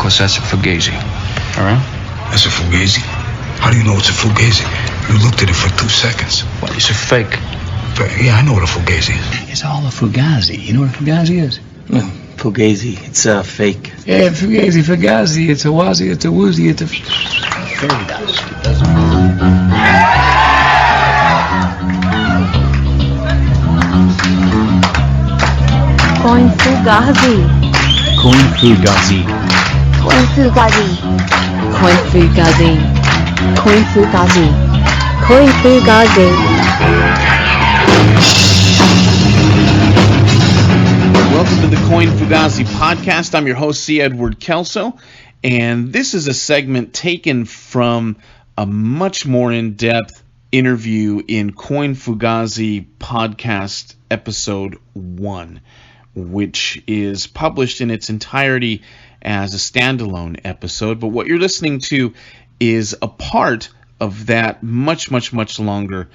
Because that's a Fugazi. All right. That's a Fugazi? How do you know it's a Fugazi? You looked at it for 2 seconds. Well, it's a fake. Yeah, I know what a Fugazi is. It's all a Fugazi. You know what a Fugazi is? Fugazi, it's a fake. Yeah, Fugazi, it's a wazi, it's a woozy, it's a fairy dust. Coin Fugazi. Coin Fugazi. Coin Fugazi. Coin Fugazi. Coin Fugazi. Coin Fugazi. Welcome to the Coin Fugazi podcast. I'm your host, C. Edward Kelso, and this is a segment taken from a much more in-depth interview in Coin Fugazi podcast episode 1, which is published in its entirety as a standalone episode. But what you're listening to is a part of that much longer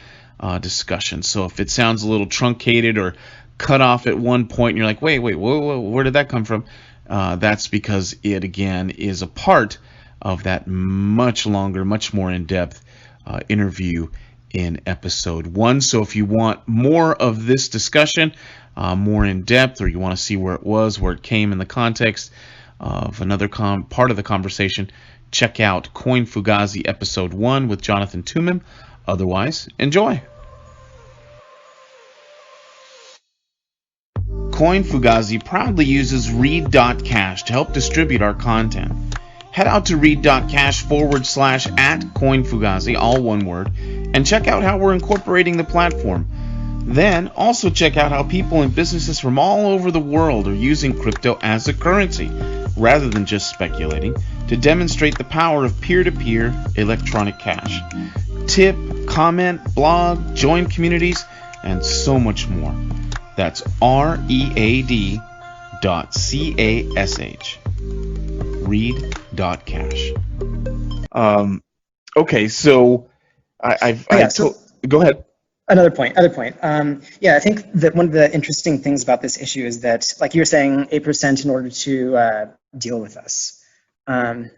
discussion. So if it sounds a little truncated or cut off at one point and you're like, wait, whoa, where did that come from? That's because it, again, is a part of that much longer, much more in-depth interview in episode 1. So if you want more of this discussion, more in-depth, or you want to see where it was, where it came in the context of another part of the conversation, check out Coin Fugazi episode 1 with Jonathan Toomim. Otherwise, enjoy. Coin Fugazi proudly uses read.cash to help distribute our content. Head out to read.cash/@CoinFugazi, all one word, and check out how we're incorporating the platform. Then also check out how people and businesses from all over the world are using crypto as a currency, rather than just speculating, to demonstrate the power of peer-to-peer electronic cash. Tip, comment, blog, join communities, and so much more. That's read.cash. Read.cash. Okay, so go ahead. Another point. I think that one of the interesting things about this issue is that, like you were saying, 8% in order to deal with us. I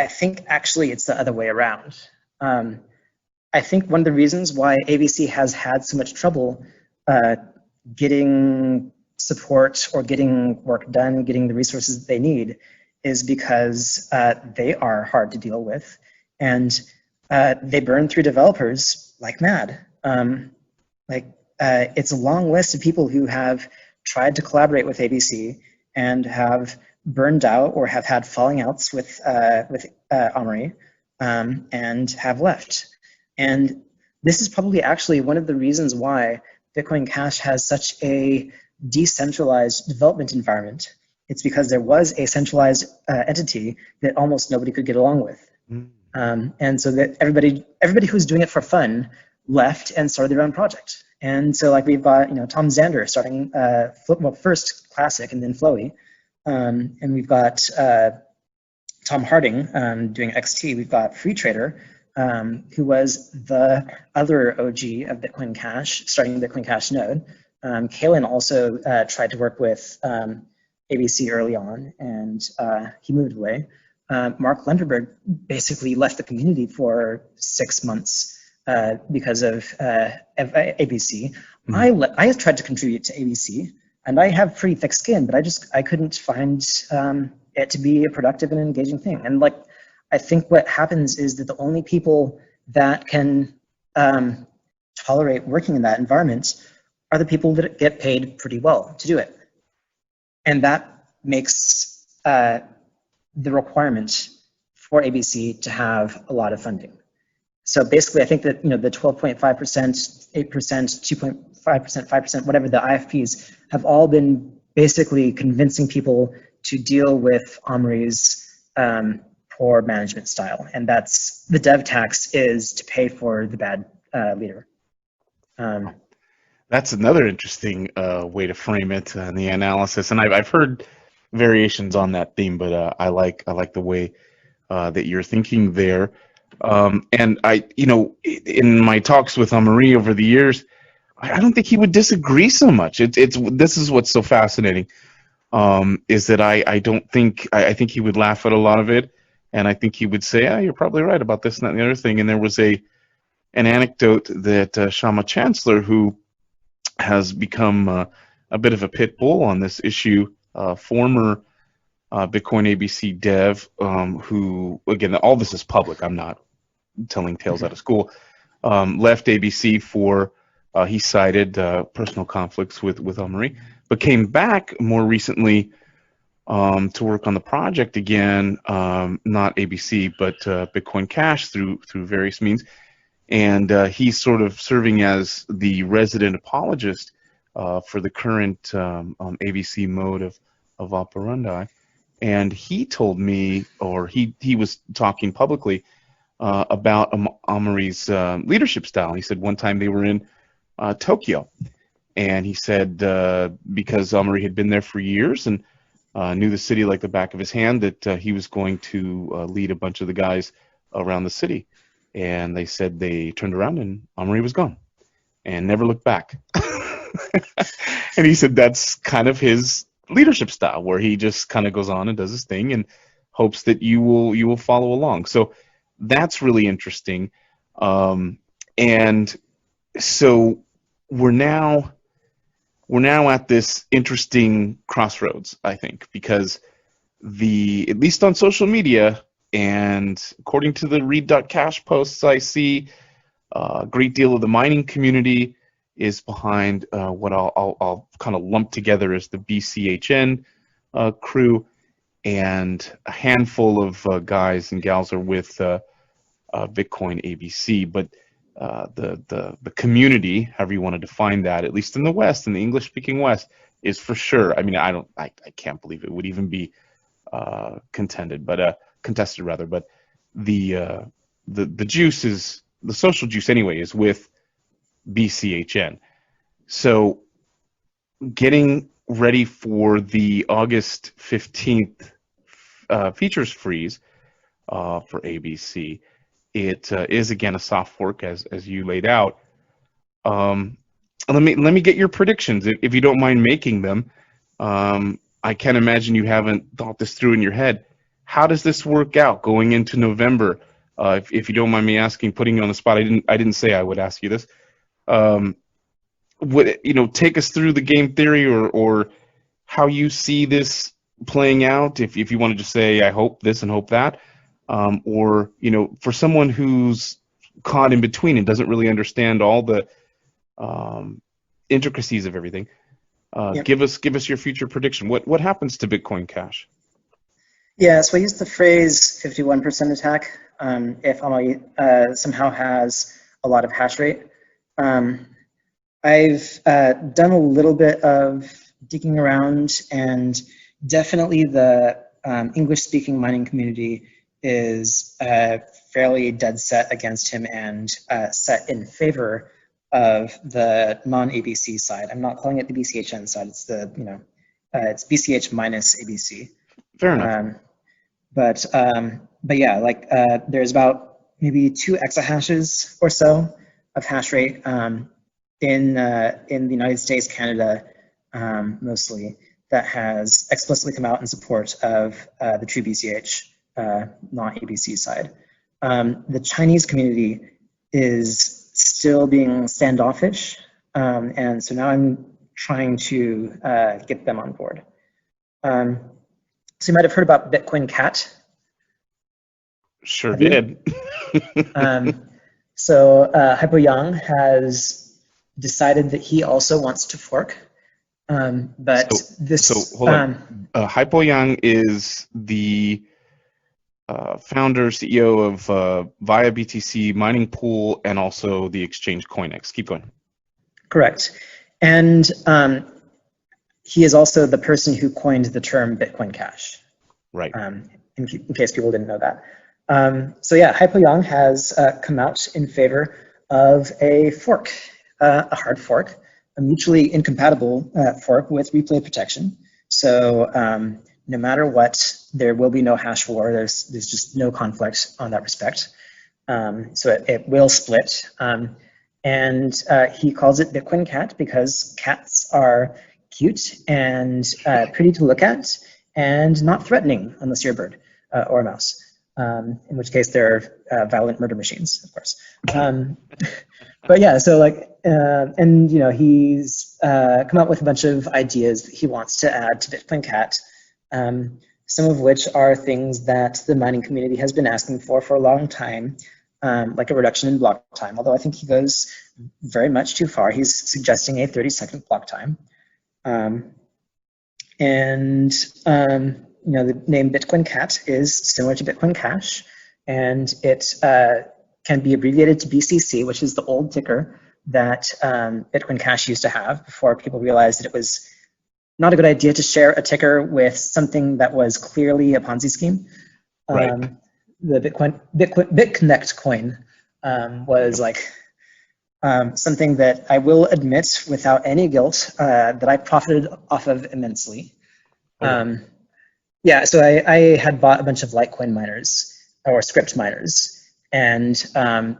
think actually it's the other way around. I think one of the reasons why ABC has had so much trouble getting support or getting work done, getting the resources that they need, is because they are hard to deal with, and they burn through developers like mad. It's a long list of people who have tried to collaborate with ABC and have burned out or have had falling outs with Omri and have left. And this is probably actually one of the reasons why Bitcoin Cash has such a decentralized development environment. It's because there was a centralized entity that almost nobody could get along with. And so that everybody who was doing it for fun left and started their own project. And so like we've got, Tom Zander starting first Classic and then Flowy. And we've got Tom Harding doing XT. We've got Free Trader, who was the other OG of Bitcoin Cash, starting the Bitcoin Cash node. Kalen also tried to work with ABC early on, and he moved away. Mark Lenderberg basically left the community for 6 months because of ABC. I tried to contribute to ABC, and I have pretty thick skin, but I couldn't find it to be a productive and engaging thing. And I think what happens is that the only people that can tolerate working in that environment are the people that get paid pretty well to do it. And that makes the requirement for ABC to have a lot of funding. So basically, I think that the 12.5%, 8%, 2.5%, 5%, whatever the IFPs have all been basically convincing people to deal with Omri's poor management style, and that's the dev tax is to pay for the bad leader. That's another interesting way to frame it in the analysis, and I've heard variations on that theme, but I like the way that you're thinking there. And in my talks with Marie over the years, I don't think he would disagree so much. This is what's so fascinating. is that I don't think I think he would laugh at a lot of it, and I think he would say, "Ah, you're probably right about this and that and the other thing." And there was an anecdote that Shama Chancellor, who has become a bit of a pit bull on this issue, former Bitcoin ABC dev, who, again, all this is public. I'm not telling tales out of school. Left ABC for he cited personal conflicts with Omri, but came back more recently to work on the project again, not ABC, but Bitcoin Cash through various means. And he's sort of serving as the resident apologist for the current ABC mode of operandi. And he told me, or he was talking publicly about Omri's leadership style. He said one time they were in Tokyo, and he said because Omri had been there for years and knew the city like the back of his hand, that he was going to lead a bunch of the guys around the city. And they said they turned around and Omri was gone and never looked back. And he said that's kind of his leadership style, where he just kind of goes on and does his thing and hopes that you will follow along. So that's really interesting. And so we're now at this interesting crossroads, I think, because at least on social media, and according to the read.cash posts I see, a great deal of the mining community is behind what I'll kind of lump together as the BCHN crew, and a handful of guys and gals are with Bitcoin ABC. But the community, however you want to define that, at least in the West, in the English-speaking West, is for sure. I mean, I can't believe it would even be contested rather. But the juice is, the social juice anyway, is with BCHN. So getting ready for the August 15th features freeze for ABC. It is again a soft fork, as you laid out. Let me get your predictions, if you don't mind making them. I can't imagine you haven't thought this through in your head. How does this work out going into November? If you don't mind me asking, putting you on the spot, I didn't say I would ask you this. Take us through the game theory or how you see this playing out. If you want to just say, I hope this and hope that, or for someone who's caught in between and doesn't really understand all the intricacies of everything, Yep. give us your future prediction. What happens to Bitcoin Cash? Yeah, so I used the phrase 51% attack if Omri somehow has a lot of hash rate. I've done a little bit of digging around, and definitely the English-speaking mining community is fairly dead set against him and set in favor of the non-ABC side. I'm not calling it the BCHN side. It's it's BCH minus ABC. Fair enough. But yeah, like there's about maybe 2 exahashes or so of hash rate in the United States, Canada, mostly, that has explicitly come out in support of the true BCH, not ABC side. The Chinese community is still being standoffish, and so now I'm trying to get them on board. So you might have heard about Bitcoin Cat. Sure did. So Hypo Yang has decided that he also wants to fork, but So hold on. Hypo Yang is the founder, CEO of Via BTC mining pool and also the exchange CoinEx. Keep going. Correct. And he is also the person who coined the term Bitcoin Cash. Right. In case people didn't know that. So yeah, Hypo Yang has come out in favor of a fork, a hard fork, a mutually incompatible fork with replay protection. So no matter what, there will be no hash war. There's just no conflict on that respect. So it will split. And he calls it Bitcoin Cat because cats are cute and pretty to look at, and not threatening unless you're a bird or a mouse. In which case they're violent murder machines, of course. But yeah, so like, and he's come up with a bunch of ideas that he wants to add to Bitcoin Cat, some of which are things that the mining community has been asking for a long time, like a reduction in block time, although I think he goes very much too far. He's suggesting a 30-second block time. The name Bitcoin Cat is similar to Bitcoin Cash, and it can be abbreviated to BCC, which is the old ticker that Bitcoin Cash used to have before people realized that it was not a good idea to share a ticker with something that was clearly a Ponzi scheme. Right. The BitConnect coin was like something that I will admit without any guilt that I profited off of immensely. Yeah, so I had bought a bunch of Litecoin miners or script miners, and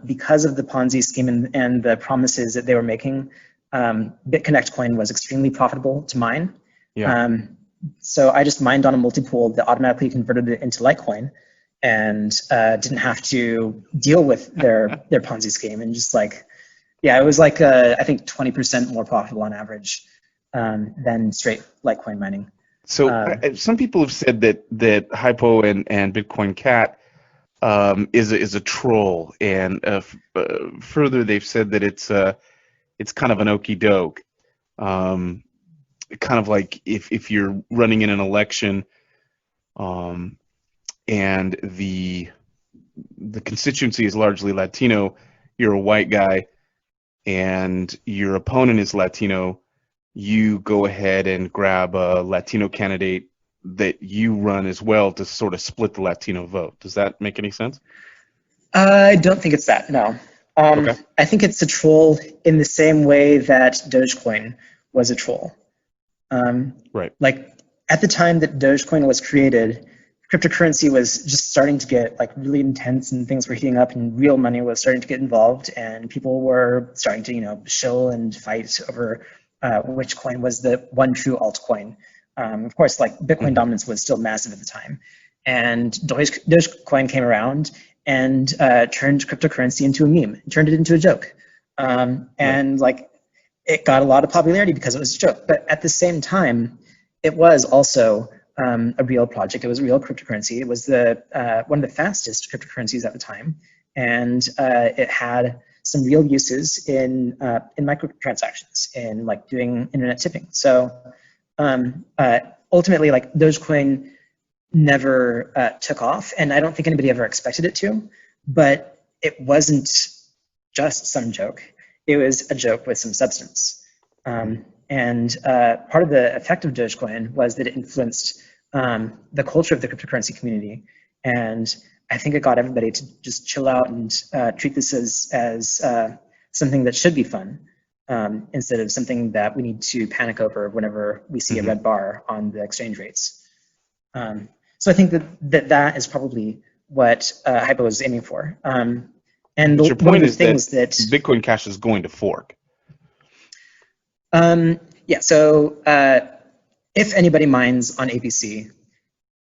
because of the Ponzi scheme and the promises that they were making, BitConnect coin was extremely profitable to mine. Yeah. So I just mined on a multi-pool that automatically converted it into Litecoin, and didn't have to deal with their Ponzi scheme, and just like, yeah, it was like I think 20% more profitable on average than straight Litecoin mining. So some people have said that Hypo and Bitcoin Cat is a troll, and further they've said that it's kind of an okey doke, kind of like if you're running in an election, and the constituency is largely Latino, you're a white guy, and your opponent is Latino, you go ahead and grab a Latino candidate that you run as well to sort of split the Latino vote. Does that make any sense? I don't think it's that, no. Okay. I think it's a troll in the same way that Dogecoin was a troll. Right. Like at the time that Dogecoin was created, cryptocurrency was just starting to get like really intense, and things were heating up, and real money was starting to get involved, and people were starting to shill and fight over which coin was the one true altcoin. Of course, like Bitcoin dominance was still massive at the time, and Dogecoin came around and turned cryptocurrency into a meme, turned it into a joke, and like it got a lot of popularity because it was a joke. But at the same time, it was also a real project. It was real cryptocurrency. It was the one of the fastest cryptocurrencies at the time, and it had some real uses in microtransactions, in like doing internet tipping. So ultimately, like Dogecoin never took off, and I don't think anybody ever expected it to. But it wasn't just some joke. It was a joke with some substance. And part of the effect of Dogecoin was that it influenced the culture of the cryptocurrency community, and I think it got everybody to just chill out and treat this as something that should be fun, instead of something that we need to panic over whenever we see a red bar on the exchange rates. So I think that is probably what Hypo is aiming for. And But your one point of the is that things that Bitcoin Cash is going to fork. yeah, so if anybody mines on ABC,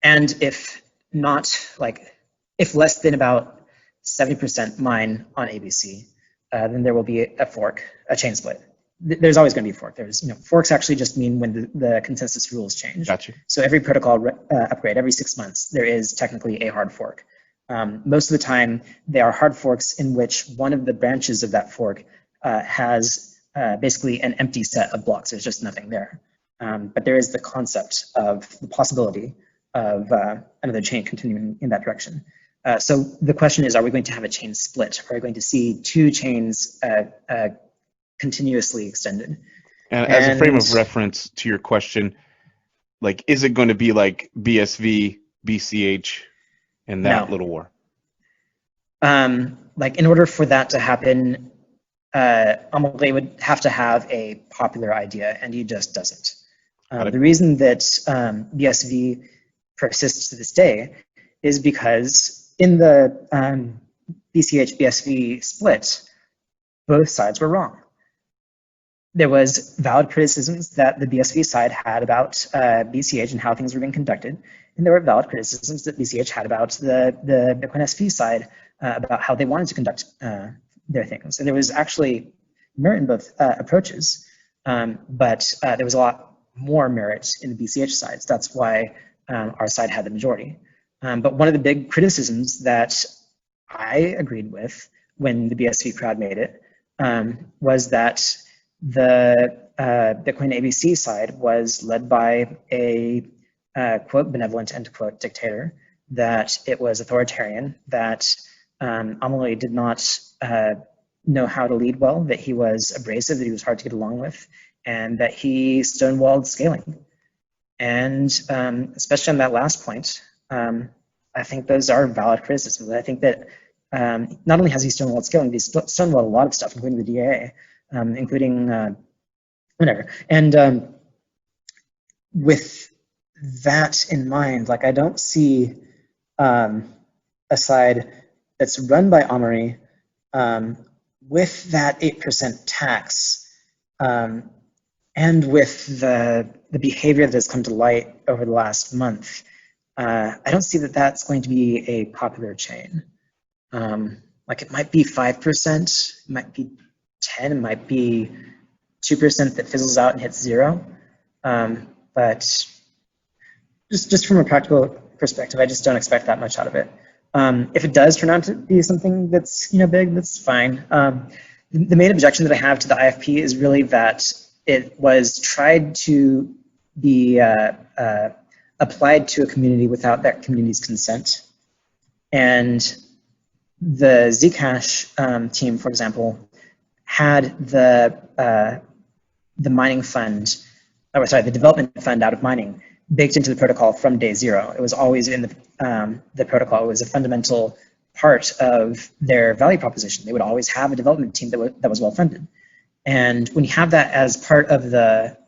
and if not, like, if less than about 70% mine on ABC, then there will be a fork, a chain split. There's always going to be a fork. Forks actually just mean when the consensus rules change. Gotcha. So every protocol upgrade, every 6 months, there is technically a hard fork. Most of the time, they are hard forks in which one of the branches of that fork has basically an empty set of blocks. There's just nothing there. But there is the concept of the possibility of another chain continuing in that direction. So the question is, are we going to have a chain split? Are we going to see two chains continuously extended? And as a frame of reference to your question, like, is it going to be like BSV, BCH, and that little war? Like, in order for that to happen, Amelie would have to have a popular idea, and he just doesn't. The reason that BSV persists to this day is because in the BCH-BSV split, both sides were wrong. there was valid criticisms that the BSV side had about BCH and how things were being conducted, and there were valid criticisms that BCH had about the Bitcoin SV side about how they wanted to conduct their things. And there was actually merit in both approaches, but there was a lot more merit in the BCH side. So that's why our side had the majority. But one of the big criticisms that I agreed with when the BSV crowd made it was that the Bitcoin ABC side was led by a quote benevolent end quote dictator, that it was authoritarian, that Amelie did not know how to lead well, that he was abrasive, that he was hard to get along with, and that he stonewalled scaling. And especially on that last point, I think those are valid criticisms. I think that not only has he stonewalled scaling, he's stonewalled a lot of stuff, including the DAA, including whatever. And with that in mind, like, I don't see a side that's run by Amaury with that 8% tax and with the behavior that has come to light over the last month. I don't see that that's going to be a popular chain. Like, it might be 5%, it might be 10, it might be 2% that fizzles out and hits 0. But just from a practical perspective, I just don't expect that much out of it. If it does turn out to be something that's big, that's fine. The main objection that I have to the IFP is really that it was tried to be applied to a community without that community's consent. And the Zcash team, for example, had the mining fund, or sorry, the development fund out of mining baked into the protocol from day 0. It was always in the protocol. It was a fundamental part of their value proposition. They would always have a development team that was well funded. And when you have that as part of the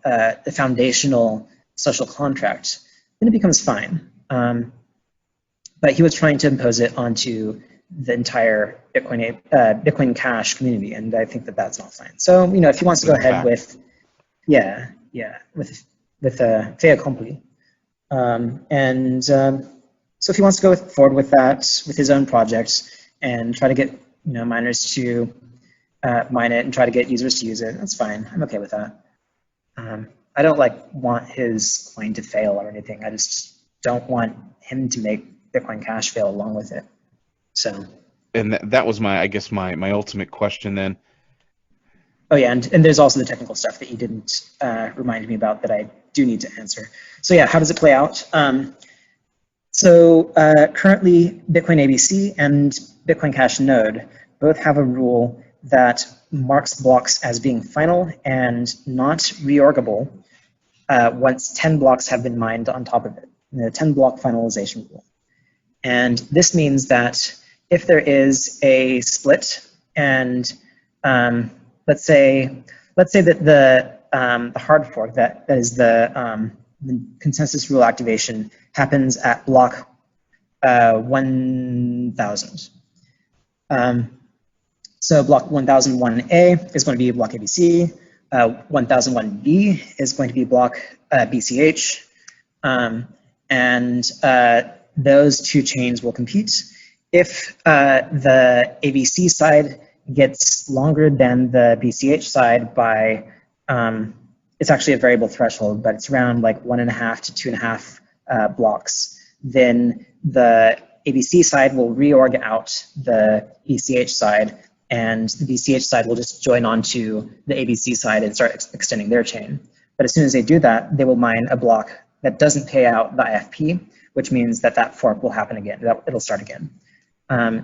foundational social contract, then it becomes fine. But he was trying to impose it onto the entire Bitcoin Cash community, and I think that that's not fine. So, if he wants to go ahead with, with a fait accompli, so if he wants to go forward with that, with his own project, and try to get miners to mine it and try to get users to use it, that's fine. I'm okay with that. I don't want his coin to fail or anything. I just don't want him to make Bitcoin Cash fail along with it. So. And that was my ultimate question then. Oh yeah, and there's also the technical stuff that you didn't remind me about that I do need to answer. So yeah, how does it play out? So currently, Bitcoin ABC and Bitcoin Cash Node both have a rule that marks blocks as being final and not reorgable once 10 blocks have been mined on top of it, the 10-block finalization rule. And this means that if there is a split, and let's say that the hard fork, that is the consensus rule activation, happens at block 1000. So block 1001A is going to be block ABC. 1001B is going to be block BCH, and those two chains will compete. If the ABC side gets longer than the BCH side by, it's actually a variable threshold, but it's around 1.5 to 2.5 blocks, then the ABC side will reorg out the BCH side, and the BCH side will just join onto the ABC side and start extending their chain. But as soon as they do that, they will mine a block that doesn't pay out the IFP, which means that fork will happen again, it'll start again.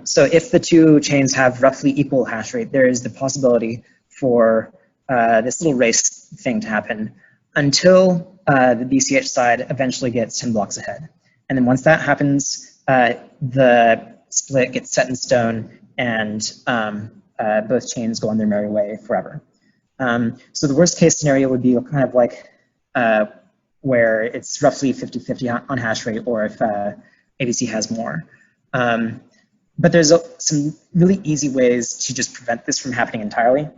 So if the two chains have roughly equal hash rate, there is the possibility for this little race thing to happen until the BCH side eventually gets 10 blocks ahead. And then once that happens, the split gets set in stone, and both chains go on their merry way forever. So the worst case scenario would be kind of where it's roughly 50-50 on hash rate, or if ABC has more. But there's some really easy ways to just prevent this from happening entirely.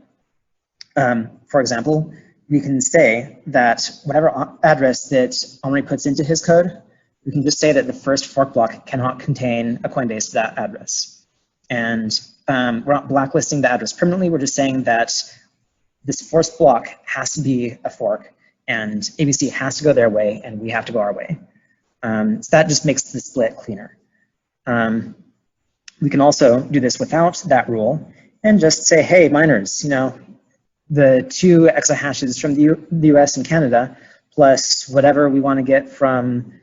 For example, we can say that whatever address that Omri puts into his code, we can just say that the first fork block cannot contain a Coinbase to that address. And we're not blacklisting the address permanently, we're just saying that this first block has to be a fork, and ABC has to go their way, and we have to go our way. So that just makes the split cleaner. We can also do this without that rule, and just say, hey, miners, the 2 exahashes from the US and Canada, plus whatever we want to get from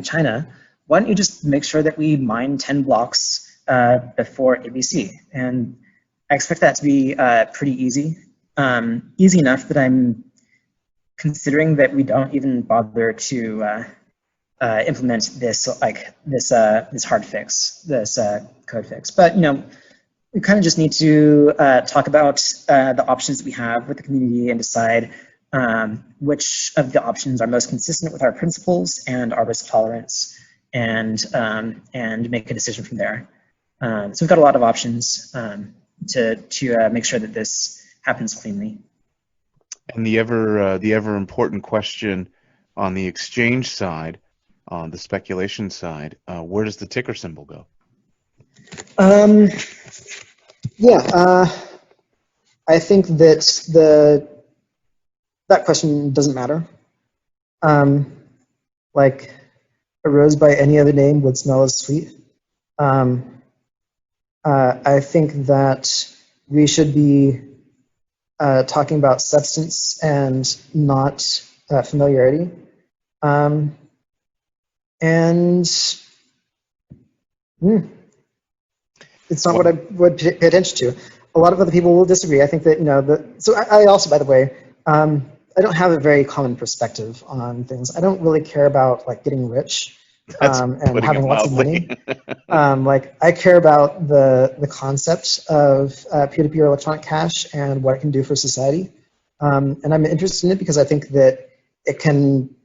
China, why don't you just make sure that we mine 10 blocks before ABC? And I expect that to be pretty easy. Easy enough that I'm considering that we don't even bother to implement this this hard fix, this code fix. But we kind of just need to talk about the options that we have with the community and decide which of the options are most consistent with our principles and our risk tolerance, and make a decision from there. So we've got a lot of options to make sure that this happens cleanly. And the ever important question on the exchange side, on the speculation side, where does the ticker symbol go? I think that that question doesn't matter. Like a rose by any other name would smell as sweet. I think that we should be talking about substance and not familiarity. It's not what I would pay attention to. A lot of other people will disagree. I think that, so I also, by the way, I don't have a very common perspective on things. I don't really care about getting rich and having lots of money. I care about the concept of peer-to-peer electronic cash and what it can do for society. And I'm interested in it because I think that it can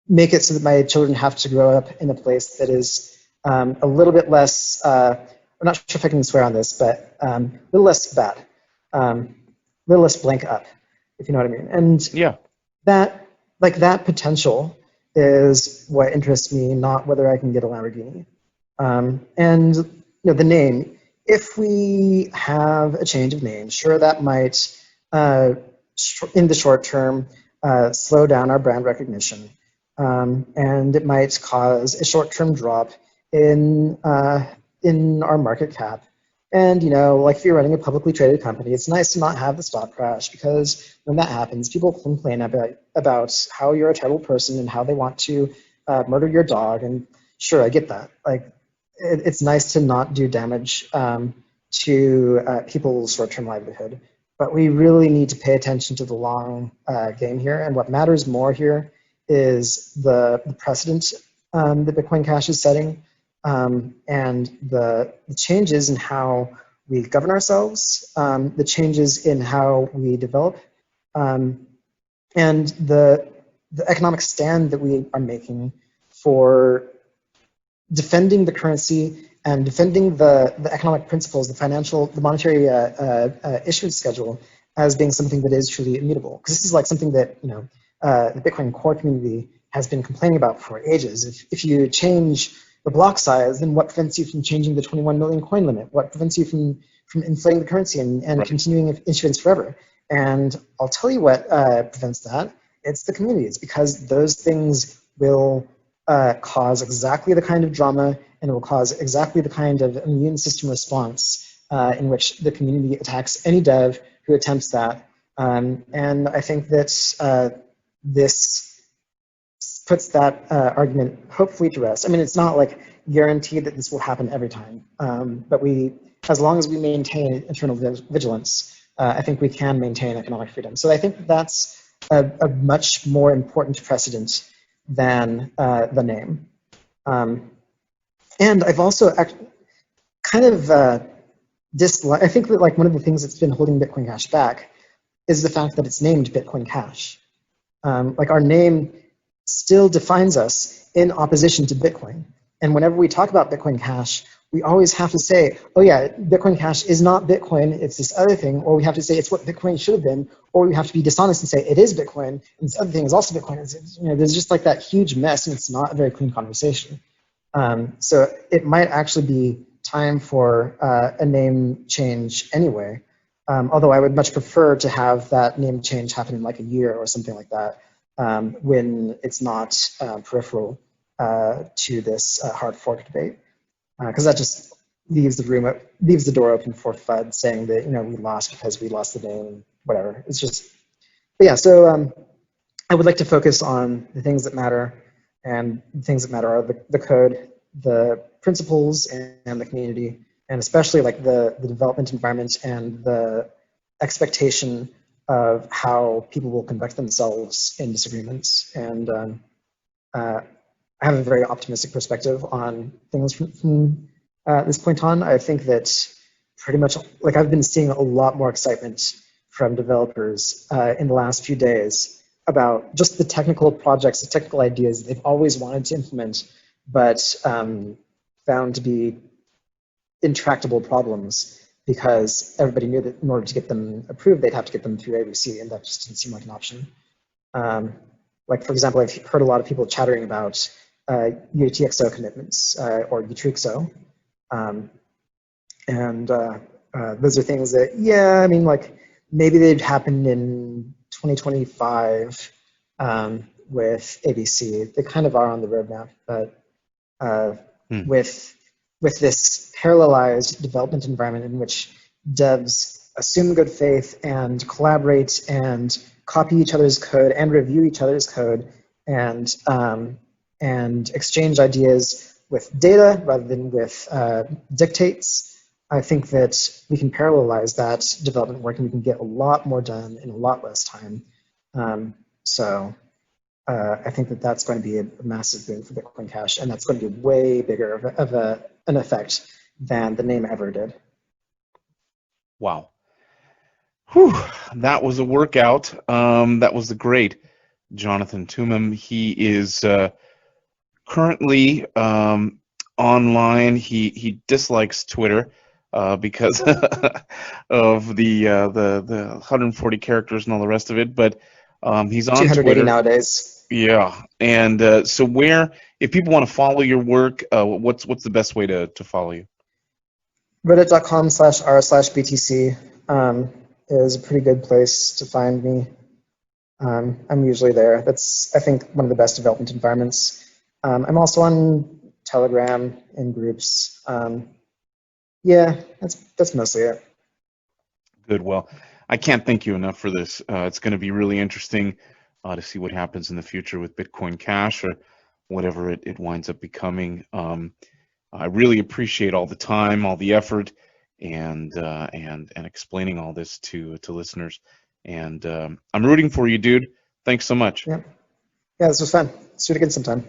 make it so that my children have to grow up in a place that is a little bit less, I'm not sure if I can swear on this, but a little less bad, a little less blank up, if you know what I mean. And yeah, that potential is what interests me, not whether I can get a Lamborghini. And the name, if we have a change of name, sure, that might, in the short term, slow down our brand recognition. And it might cause a short-term drop in our market cap. And if you're running a publicly traded company, it's nice to not have the stock crash, because when that happens, people complain about how you're a terrible person and how they want to murder your dog. And sure, I get that. It's nice to not do damage to people's short-term livelihood. But we really need to pay attention to the long game here. And what matters more here is the precedent that Bitcoin Cash is setting, and the changes in how we govern ourselves, the changes in how we develop, and the economic stand that we are making for defending the currency and defending the economic principles, the monetary issuance schedule, as being something that is truly immutable. Because this is something that the Bitcoin core community has been complaining about for ages. If you change the block size, then what prevents you from changing the 21 million coin limit? What prevents you from inflating the currency and right, continuing issuance forever? And I'll tell you what prevents that. It's the community. It's because those things will cause exactly the kind of drama, and it will cause exactly the kind of immune system response in which the community attacks any dev who attempts that. And I think that this puts that argument hopefully to rest. I mean, it's not guaranteed that this will happen every time, but as long as we maintain internal vigilance, I think we can maintain economic freedom. So I think that's a much more important precedent than the name. And I've also kind of I think that one of the things that's been holding Bitcoin Cash back is the fact that it's named Bitcoin Cash. Our name still defines us in opposition to Bitcoin. And whenever we talk about Bitcoin Cash, we always have to say, oh yeah, Bitcoin Cash is not Bitcoin, it's this other thing, or we have to say it's what Bitcoin should have been, or we have to be dishonest and say it is Bitcoin, and this other thing is also Bitcoin. There's just like that huge mess, and it's not a very clean conversation. So it might actually be time for a name change anyway, although I would much prefer to have that name change happen in like a year or something like that, when it's not peripheral to this hard fork debate. Because that just leaves the door open for FUD saying that we lost because we lost the name and whatever. It's just, but yeah. So I would like to focus on the things that matter, and the things that matter are the code, the principles, and the community, and especially like the development environment and the expectation of how people will conduct themselves in disagreements. And I have a very optimistic perspective on things from this point on. I think that pretty much, like, I've been seeing a lot more excitement from developers in the last few days about just the technical projects, the technical ideas they've always wanted to implement, but found to be intractable problems because everybody knew that in order to get them approved, they'd have to get them through ABC, and that just didn't seem like an option. Like, for example, I've heard a lot of people chattering about UTXO commitments or UTXO. And those are things that, yeah, I mean, like, maybe they'd happen in 2025 with ABC. They kind of are on the roadmap, but with this parallelized development environment in which devs assume good faith and collaborate and copy each other's code and review each other's code and exchange ideas with data rather than with dictates, I think that we can parallelize that development work and we can get a lot more done in a lot less time. So I think that that's going to be a massive boon for Bitcoin Cash, and that's going to be way bigger of an effect than the name ever did. Wow. Whew, that was a workout. That was the great Jonathan Toomim. He is currently online. He dislikes Twitter because of the 140 characters and all the rest of it. But he's on 280 Twitter nowadays. Yeah, and so if people want to follow your work, what's the best way to follow you? Reddit.com/r/BTC is a pretty good place to find me. I'm usually there. That's, I think, one of the best development environments. I'm also on Telegram in groups. Yeah, that's mostly it. Good. Well, I can't thank you enough for this. It's going to be really interesting to see what happens in the future with Bitcoin Cash or whatever it winds up becoming. I really appreciate all the time, all the effort, and explaining all this to listeners. And I'm rooting for you, dude. Thanks so much. Yeah, this was fun. Let's do it again sometime.